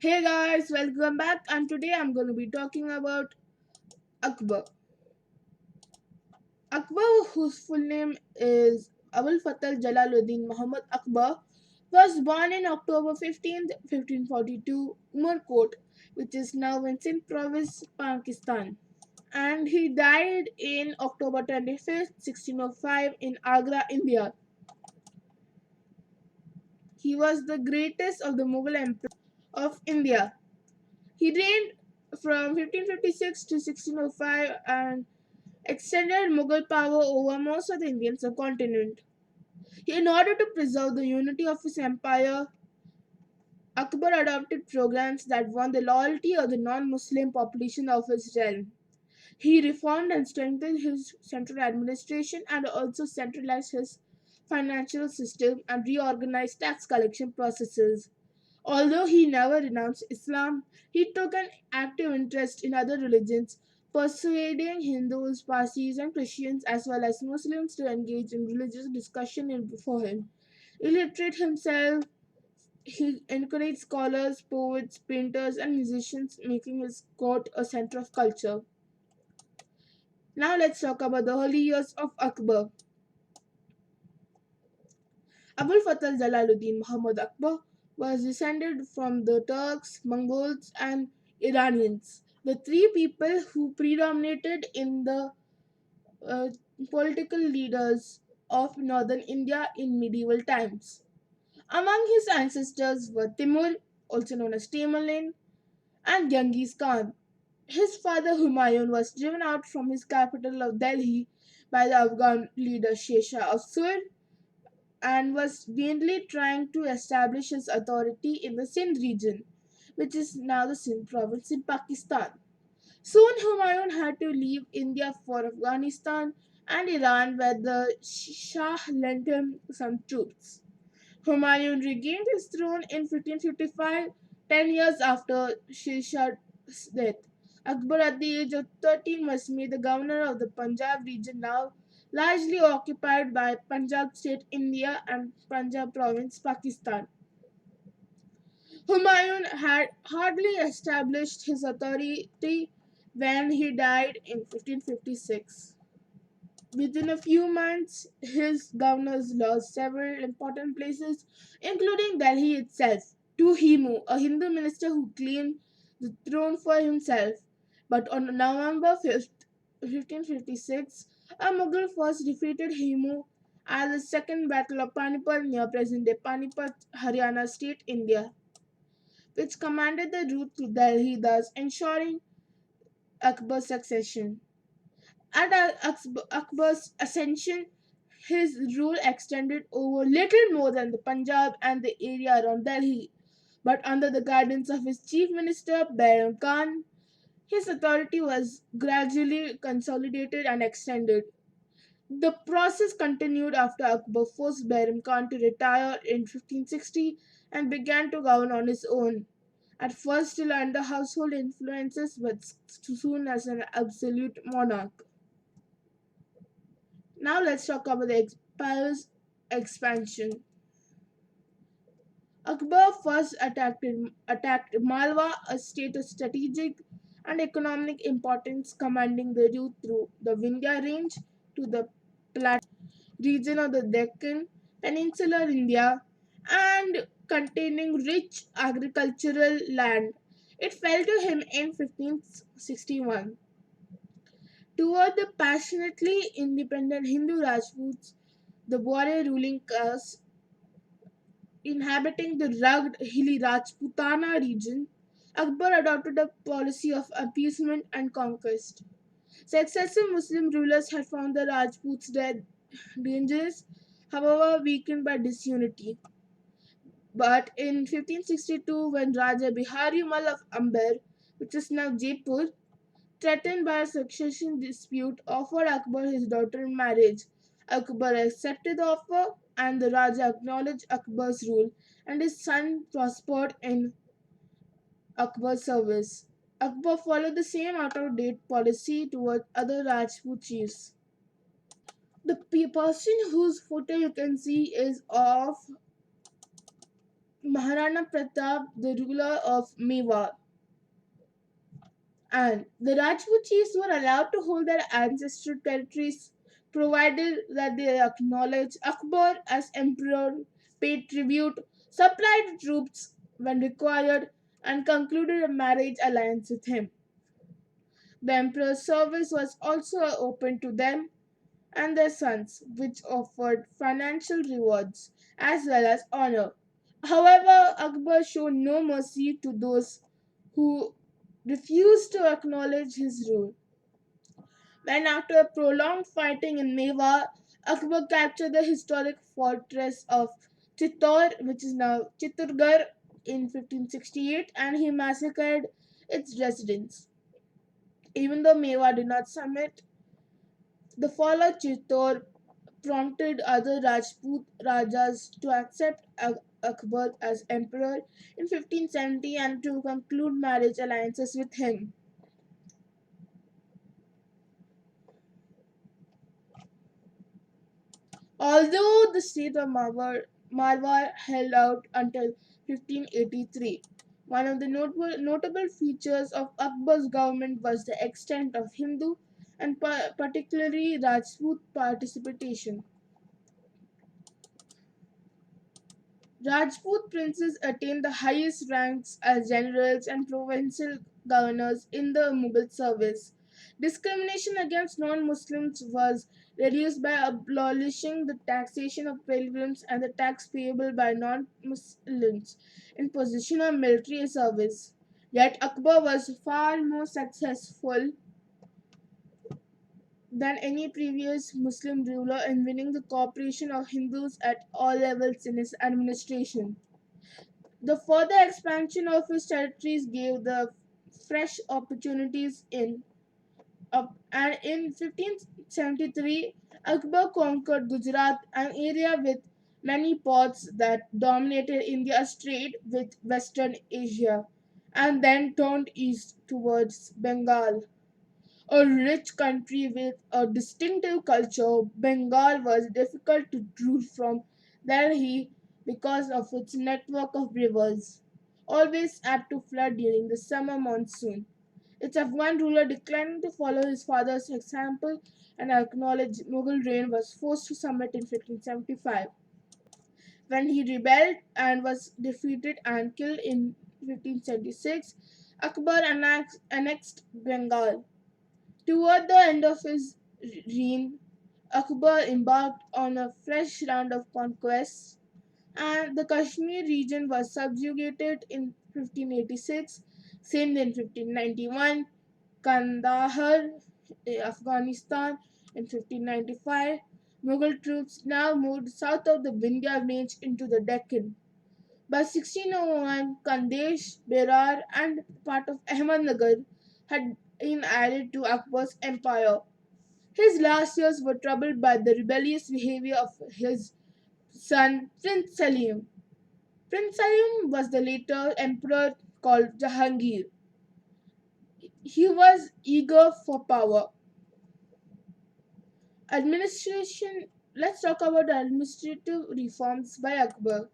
Hey guys, welcome back, and today I'm going to be talking about Akbar. Akbar, whose full name is Abul Fatal Jalaluddin Muhammad Akbar, was born in October 15th, 1542, Umarkot, which is now in Sindh province, Pakistan. And he died in October 25th, 1605, in Agra, India. He was the greatest of the Mughal emperors of India. He reigned from 1556 to 1605 and extended Mughal power over most of the Indian subcontinent. In order to preserve the unity of his empire, Akbar adopted programs that won the loyalty of the non-Muslim population of his realm. He reformed and strengthened his central administration and also centralized his financial system and reorganized tax collection processes. Although he never renounced Islam, he took an active interest in other religions, persuading Hindus, Parsis, and Christians as well as Muslims to engage in religious discussion before him. Illiterate himself, he encouraged scholars, poets, painters, and musicians, making his court a center of culture. Now let's talk about the early years of Akbar. Abul Fatal Jalaluddin Muhammad Akbar was descended from the Turks, Mongols, and Iranians, the three people who predominated in the uh, political leaders of northern India in medieval times. Among his ancestors were Timur, also known as Tamerlane, and Genghis Khan. His father Humayun was driven out from his capital of Delhi by the Afghan leader Sher Shah of Sur and was vainly trying to establish his authority in the Sindh region, which is now the Sindh province in Pakistan. Soon Humayun had to leave India for Afghanistan and Iran, where the Shah lent him some troops. Humayun regained his throne in 1555, 10 years after Sher Shah's death. Akbar, at the age of 13, was made the governor of the Punjab region, now largely occupied by Punjab state, India, and Punjab province, Pakistan. Humayun had hardly established his authority when he died in 1556. Within a few months, his governors lost several important places, including Delhi itself, to Himu, a Hindu minister who claimed the throne for himself. But on November 5th, 1556, a Mughal force defeated Himu at the Second Battle of Panipat near present-day Panipat, Haryana state, India, which commanded the route to Delhi, thus ensuring Akbar's succession. At Akbar's ascension, his rule extended over little more than the Punjab and the area around Delhi. But under the guidance of his chief minister, Bayram Khan, his authority was gradually consolidated and extended. The process continued after Akbar forced Bayram Khan to retire in 1560 and began to govern on his own. At first, still under household influences, but soon as an absolute monarch. Now let's talk about the empire's expansion. Akbar first attacked Malwa, a state of strategic and economic importance commanding the route through the Vindhya range to the Plateau region of the Deccan, peninsular India, and containing rich agricultural land. It fell to him in 1561. Toward the passionately independent Hindu Rajputs, the warrior ruling caste inhabiting the rugged, hilly Rajputana region, Akbar adopted a policy of appeasement and conquest. Successive Muslim rulers had found the Rajputs dangerous, however weakened by disunity. But in 1562, when Raja Bihari Mal of Amber, which is now Jaipur, threatened by a succession dispute, offered Akbar his daughter in marriage. Akbar accepted the offer, and the Raja acknowledged Akbar's rule, and his son prospered in Akbar's service. Akbar followed the same out-of-date policy toward other Rajput chiefs. The person whose photo you can see is of Maharana Pratap, the ruler of Mewar, and the Rajput chiefs were allowed to hold their ancestral territories provided that they acknowledged Akbar as emperor, paid tribute, supplied troops when required, and concluded a marriage alliance with him. The emperor's service was also open to them and their sons, which offered financial rewards as well as honor. However, Akbar showed no mercy to those who refused to acknowledge his rule. When, after prolonged fighting in Mewar, Akbar captured the historic fortress of Chittor, which is now Chittorgarh, in 1568, and he massacred its residents. Even though Mewar did not submit, the fall of Chittor prompted other Rajput Rajas to accept Akbar as emperor in 1570 and to conclude marriage alliances with him. Although the state of Marwar held out until 1583, one of the notable features of Akbar's government was the extent of Hindu and particularly Rajput participation. Rajput princes attained the highest ranks as generals and provincial governors in the Mughal service. Discrimination against non Muslims was reduced by abolishing the taxation of pilgrims and the tax payable by non Muslims in position of military service. Yet Akbar was far more successful than any previous Muslim ruler in winning the cooperation of Hindus at all levels in his administration. The further expansion of his territories gave the fresh opportunities and in 1573 Akbar conquered Gujarat, an area with many ports that dominated India's trade with Western Asia, and then turned east towards Bengal. A rich country with a distinctive culture, Bengal was difficult to rule from Delhi because of its network of rivers, always apt to flood during the summer monsoon. Its Afghan ruler, declining to follow his father's example and acknowledge Mughal reign, was forced to submit in 1575. When he rebelled and was defeated and killed in 1576, Akbar annexed Bengal. Toward the end of his reign, Akbar embarked on a fresh round of conquests, and the Kashmir region was subjugated in 1586, Sindh in 1591, Kandahar, Afghanistan in 1595. Mughal troops now moved south of the Vindhya range into the Deccan. By 1601, Kandesh, Berar, and part of Ahmednagar had been added to Akbar's empire. His last years were troubled by the rebellious behavior of his son Prince Salim. Prince Salim was the later emperor called Jahangir. He was eager for power. Administration. Let's talk about administrative reforms by Akbar.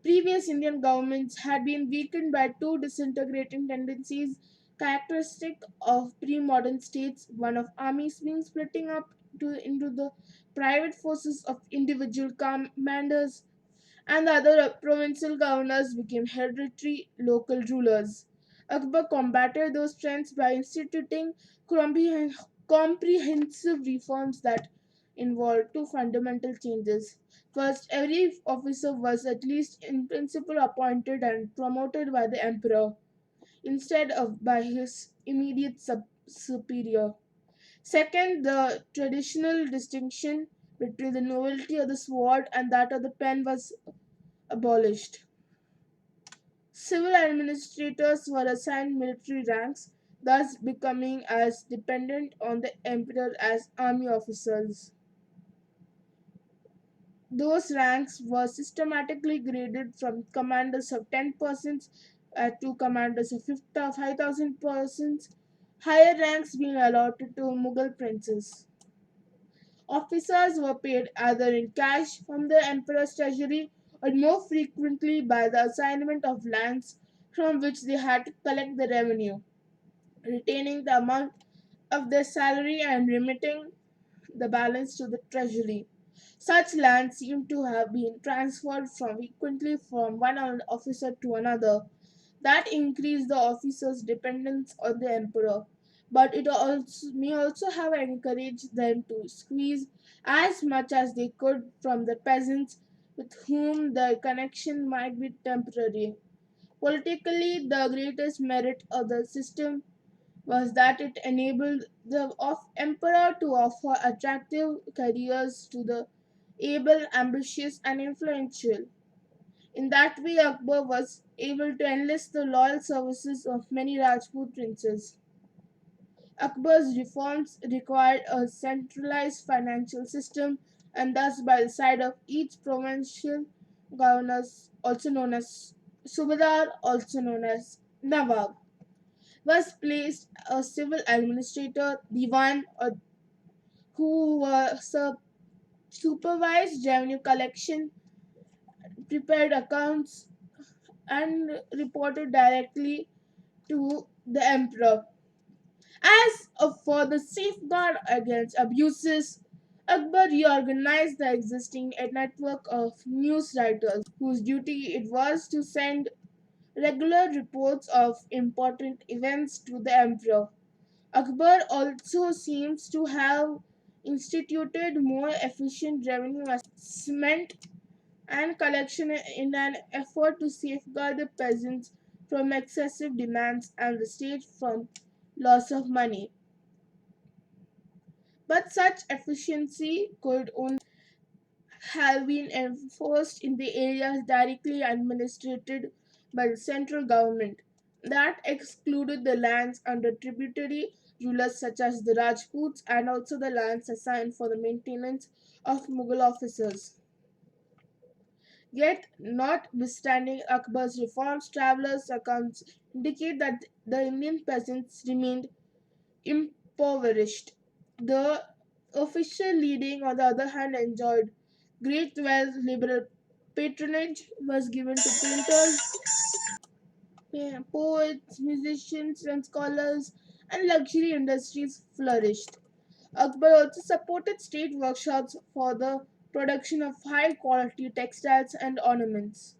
Previous Indian governments had been weakened by two disintegrating tendencies characteristic of pre-modern states, one of armies being splitting up into the private forces of individual commanders, and the other provincial governors became hereditary local rulers. Akbar combated those trends by instituting comprehensive reforms that involved two fundamental changes. First, every officer was at least in principle appointed and promoted by the emperor instead of by his immediate superior. Second, the traditional distinction between the nobility of the sword and that of the pen was abolished. Civil administrators were assigned military ranks, thus becoming as dependent on the emperor as army officers. Those ranks were systematically graded from commanders of 10 persons to commanders of 5,000 persons, higher ranks being allotted to Mughal princes. Officers were paid either in cash from the emperor's treasury and more frequently by the assignment of lands from which they had to collect the revenue, retaining the amount of their salary and remitting the balance to the treasury. Such lands seem to have been transferred frequently from one officer to another. That increased the officer's dependence on the emperor, but it also may also have encouraged them to squeeze as much as they could from the peasants with whom the connection might be temporary. Politically, the greatest merit of the system was that it enabled the emperor to offer attractive careers to the able, ambitious, and influential. In that way, Akbar was able to enlist the loyal services of many Rajput princes. Akbar's reforms required a centralized financial system, and thus, by the side of each provincial governor, also known as Subadar, also known as Nawab, was placed a civil administrator, Diwan, who supervised revenue collection, prepared accounts, and reported directly to the emperor. As for the safeguard against abuses, Akbar reorganized the existing network of news writers whose duty it was to send regular reports of important events to the emperor. Akbar also seems to have instituted more efficient revenue assessment and collection in an effort to safeguard the peasants from excessive demands and the state from loss of money. But such efficiency could only have been enforced in the areas directly administered by the central government. That excluded the lands under tributary rulers such as the Rajputs and also the lands assigned for the maintenance of Mughal officers. Yet, notwithstanding Akbar's reforms, travelers' accounts indicate that the Indian peasants remained impoverished. The official leading, on the other hand, enjoyed great wealth, liberal patronage was given to painters, poets, musicians, and scholars, and luxury industries flourished. Akbar also supported state workshops for the production of high quality textiles and ornaments.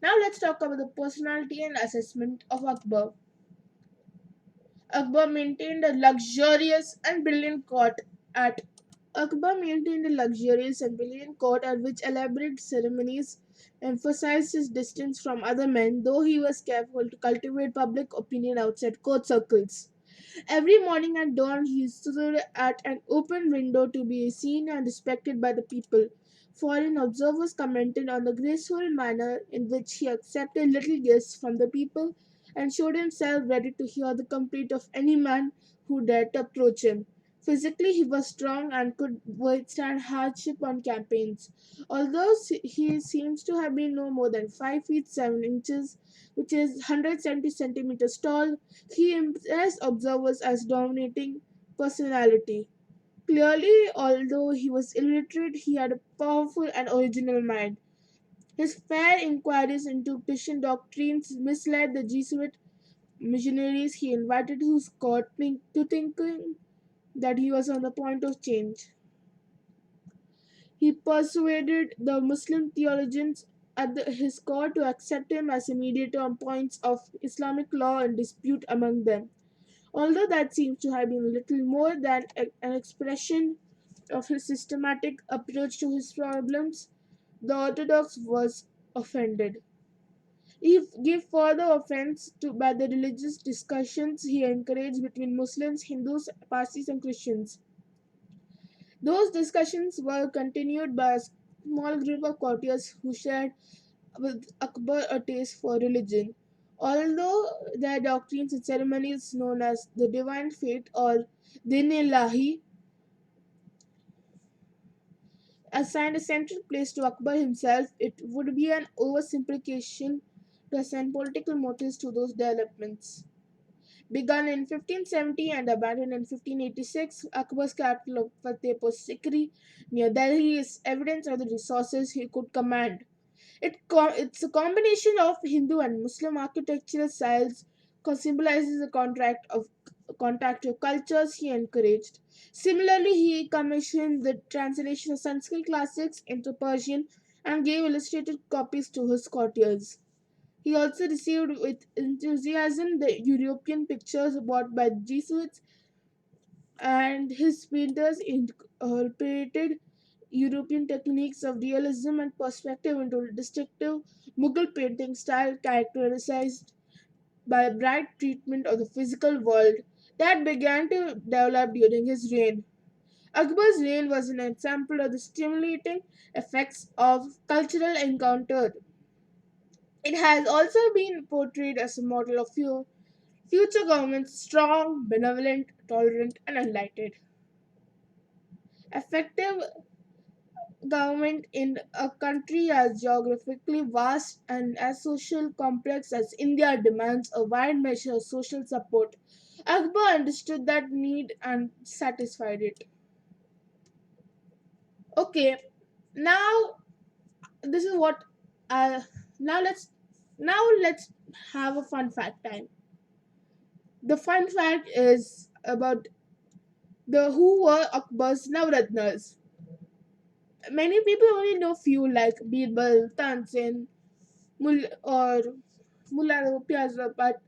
Now let's talk about the personality and assessment of Akbar. Akbar maintained a luxurious and brilliant court at Akbar maintained a luxurious and brilliant court at which elaborate ceremonies emphasized his distance from other men, though he was careful to cultivate public opinion outside court circles. Every morning at dawn, he stood at an open window to be seen and respected by the people. Foreign observers commented on the graceful manner in which he accepted little gifts from the people and showed himself ready to hear the complaint of any man who dared to approach him. Physically, he was strong and could withstand hardship on campaigns. Although he seems to have been no more than 5 feet 7 inches, which is 170 centimeters tall, he impressed observers as dominating personality. Clearly, although he was illiterate, he had a powerful and original mind. His fair inquiries into Christian doctrines misled the Jesuit missionaries he invited to his court to thinking that he was on the point of change. He persuaded the Muslim theologians at his court to accept him as a mediator on points of Islamic law and dispute among them. Although that seems to have been little more than an expression of his systematic approach to his problems, the Orthodox was offended. If give further offense to by the religious discussions he encouraged between Muslims, Hindus, Parsis, and Christians. Those discussions were continued by a small group of courtiers who shared with Akbar a taste for religion. Although their doctrines and ceremonies known as the divine faith or Din-e-Ilahi assigned a central place to Akbar himself, it would be an oversimplification to assign political motives to those developments. Begun in 1570 and abandoned in 1586, Akbar's capital of Fatehpur Sikri near Delhi is evidence of the resources he could command. It's a combination of Hindu and Muslim architectural styles, symbolizes the contact of cultures he encouraged. Similarly, he commissioned the translation of Sanskrit classics into Persian and gave illustrated copies to his courtiers. He also received with enthusiasm the European pictures bought by Jesuits, and his painters incorporated European techniques of realism and perspective into a distinctive Mughal painting style characterized by a bright treatment of the physical world that began to develop during his reign. Akbar's reign was an example of the stimulating effects of cultural encounter. It has also been portrayed as a model of future governments strong, benevolent, tolerant, and enlightened. Effective government in a country as geographically vast and as social complex as India demands a wide measure of social support. Akbar understood that need and satisfied it. Okay, now this is what now let's have a fun fact time. The fun fact is about the who were Akbar's Navratnas. Many people only know few like Birbal, Tansin, or Mullah Piazza, but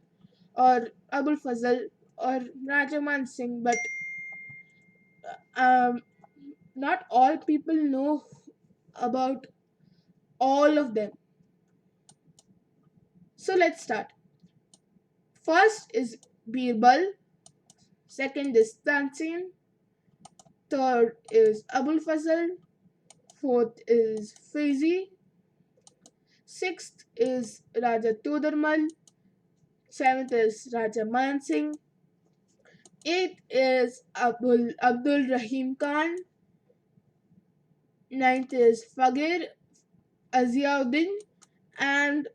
or Abul Fazl or Raja Man Singh, but um, not all people know about all of them. So let's start. First is Birbal, second is Tansin, third is Abul Fazl, fourth is Faizi, sixth is Raja Todarmal, seventh is Raja Man Singh, eighth is Abdul Rahim Khan, ninth is Fagir Aziauddin, and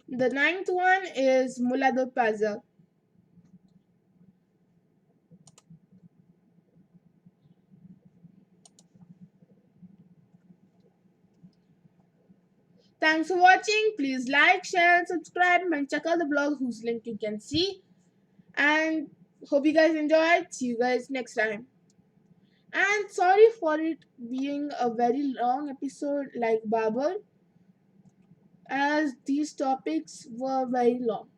the ninth one is Mulado Paza. Thanks for watching. Please like, share, and subscribe, and check out the blog whose link you can see. And hope you guys enjoyed. See you guys next time. And sorry for it being a very long episode like Babur, as these topics were very long.